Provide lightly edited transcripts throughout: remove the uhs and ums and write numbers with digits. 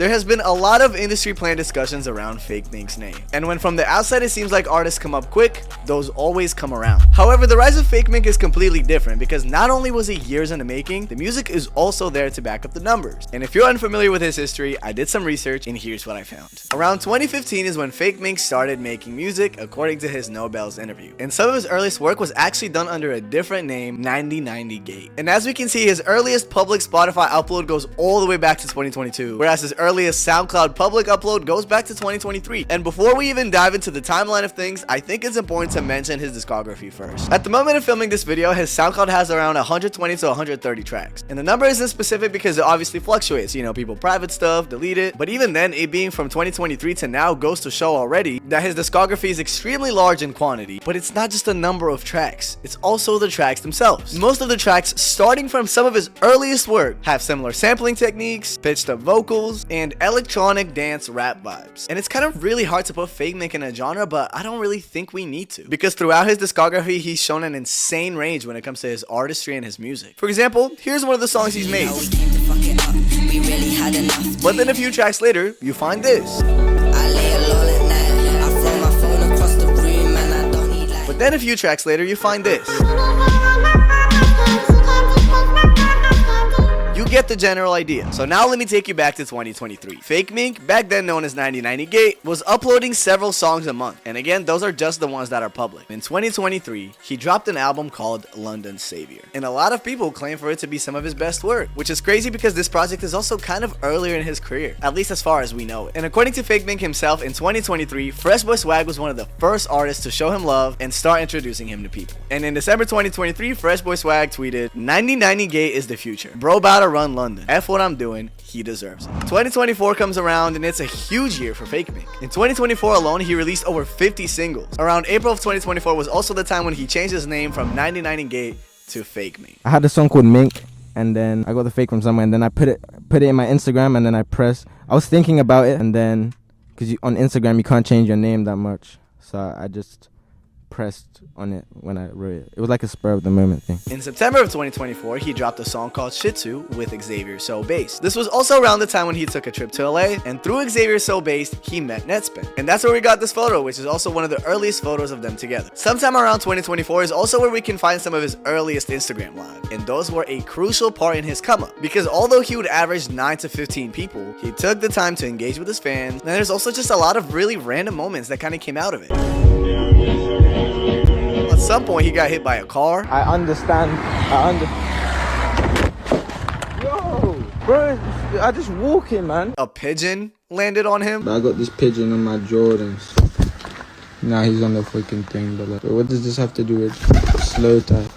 There has been a lot of industry plan discussions around Fakemink's name, and when from the outside it seems like artists come up quick, those always come around. However, the rise of Fakemink is completely different because not only was it years in the making, the music is also there to back up the numbers. And if you're unfamiliar with his history, I did some research and here's what I found. Around 2015 is when Fakemink started making music, according to his Nobel's interview. And some of his earliest work was actually done under a different name, 9090 Gate. And as we can see, his earliest public Spotify upload goes all the way back to 2022, whereas his earliest SoundCloud public upload goes back to 2023. And before we even dive into the timeline of things, I think it's important to mention his discography first. At the moment of filming this video, his SoundCloud has around 120 to 130 tracks. And the number isn't specific because it obviously fluctuates, you know, people private stuff, delete it. But even then, it being from 2023 to now goes to show already that his discography is extremely large in quantity. But it's not just a number of tracks, it's also the tracks themselves. Most of the tracks, starting from some of his earliest work, have similar sampling techniques, pitched up vocals, and electronic dance rap vibes. And it's kind of really hard to put Fakemink in a genre, but I don't really think we need to, because throughout his discography he's shown an insane range when it comes to his artistry and his music. For example, here's one of the songs he's made. But then a few tracks later, you find this. But then a few tracks later, you find this. You get the general idea. So now let me take you back to 2023. Fakemink, back then known as 9090 Gate, was uploading several songs a month. And again, those are just the ones that are public. In 2023, he dropped an album called London Saviour. And a lot of people claim for it to be some of his best work, which is crazy because this project is also kind of earlier in his career, at least as far as we know it. And according to Fakemink himself, in 2023, Phreshboyswag was one of the first artists to show him love and start introducing him to people. And in December 2023, Phreshboyswag tweeted, 9090 Gate is the future. Bro about to run London. F what I'm doing, he deserves it. 2024 comes around and it's a huge year for Fakemink. In 2024 alone, he released over 50 singles. Around April of 2024 was also the time when he changed his name from 9090 Gate to Fakemink. I had a song called Mink, and then I got the fake from somewhere, and then I put it in my Instagram, and then I was thinking about it, and then because on Instagram you can't change your name that much, so I just pressed on it when I wrote it. It was like a spur of the moment thing. In September of 2024, he dropped a song called Shih Tzu with Xaviersobased. This was also around the time when he took a trip to LA, and through Xaviersobased, he met Nettspend. And that's where we got this photo, which is also one of the earliest photos of them together. Sometime around 2024 is also where we can find some of his earliest Instagram live, and those were a crucial part in his come up, because although he would average 9 to 15 people, he took the time to engage with his fans, and there's also just a lot of really random moments that kind of came out of it. At some point, he got hit by a car. I understand. Yo, bro, I just walking, man. A pigeon landed on him. I got this pigeon on my Jordans. Nah, he's on the freaking thing, but like, what does this have to do with slow time?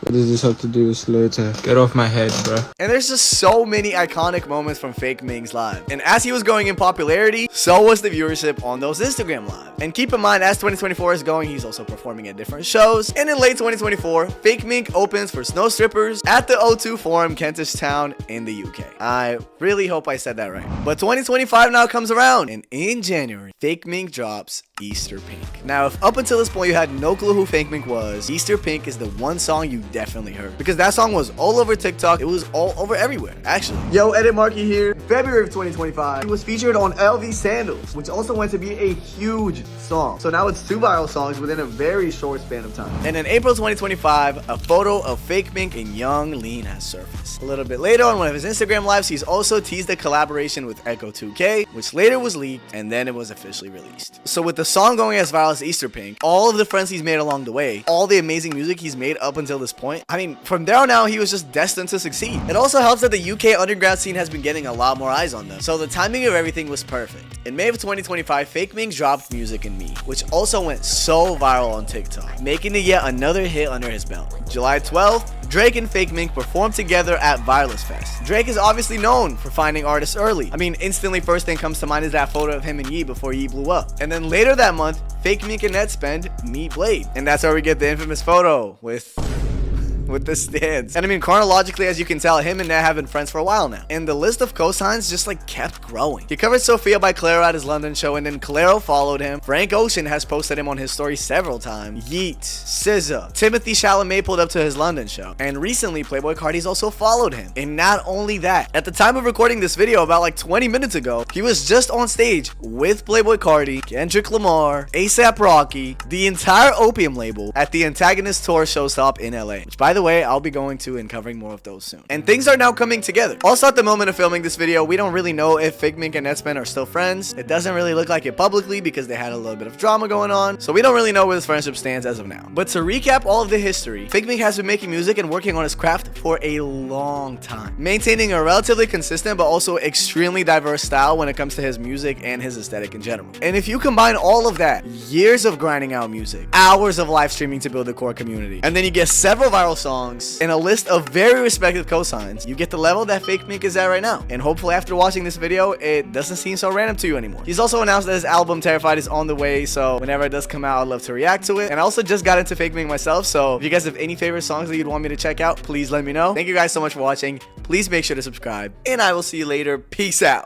What does this have to do with slow time? Get off my head, bro. And there's just so many iconic moments from Fakemink's live. And as he was growing in popularity, so was the viewership on those Instagram live. And keep in mind, as 2024 is going, he's also performing at different shows. And in late 2024, Fakemink opens for Snow Strippers at the O2 Forum, Kentish Town in the UK. I really hope I said that right. But 2025 now comes around, and in January, Fakemink drops Easter Pink. Now, if up until this point you had no clue who Fakemink was, Easter Pink is the one song you definitely heard, because that song was all over TikTok. It was all over everywhere, actually. Yo, Notmarkie here. February of 2025, he was featured on LV Sandals, which also went to be a huge song. So now it's 2 viral songs within a very short span of time. And in April 2025, a photo of Fakemink and Young Lean has surfaced. A little bit later, on one of his Instagram lives, he's also teased a collaboration with Ecco2K, which later was leaked, and then it was officially released. So with the song going as viral as Easter Pink, all of the friends he's made along the way, all the amazing music he's made up until this point, I mean, from there on out, he was just destined to succeed. It also helps that the UK underground scene has been getting a lot more eyes on them, so the timing of everything was perfect. In May of 2025, Fakemink dropped Music and Me, which also went so viral on TikTok, making it yet another hit under his belt. July 12th, Drake and Fakemink performed together at Vireless Fest. Drake is obviously known for finding artists early. I mean, instantly first thing comes to mind is that photo of him and Yeat before Yeat blew up. And then later that month, Fakemink and Nettspend meet Bladee. And that's where we get the infamous photo with with the stands. And I mean, chronologically, as you can tell, him and Nett have been friends for a while now. And the list of cosigns just like kept growing. He covered Sophia by Clairo at his London show, and then Clairo followed him. Frank Ocean has posted him on his story several times. Yeat, SZA, Timothee Chalamet pulled up to his London show. And recently, Playboi Carti's also followed him. And not only that, at the time of recording this video, about like 20 minutes ago, he was just on stage with Playboi Carti, Kendrick Lamar, A$AP Rocky, the entire Opium label at the Antagonist Tour showstop in LA, which by the way, I'll be going to and covering more of those soon. And things are now coming together. Also, at the moment of filming this video, we don't really know if Fakemink and Nettspend are still friends. It doesn't really look like it publicly because they had a little bit of drama going on, so we don't really know where this friendship stands as of now. But to recap all of the history, Fakemink has been making music and working on his craft for a long time, maintaining a relatively consistent but also extremely diverse style when it comes to his music and his aesthetic in general. And if you combine all of that, years of grinding out music, hours of live streaming to build a core community, and then you get several viral songs and a list of very respected cosigns, you get the level that Fakemink is at right now. And hopefully after watching this video, it doesn't seem so random to you anymore. He's also announced that his album Terrified is on the way, so whenever it does come out, I'd love to react to it. And I also just got into Fakemink myself, so if you guys have any favorite songs that you'd want me to check out, please let me know. Thank you guys so much for watching. Please make sure to subscribe, and I will see you later. Peace out.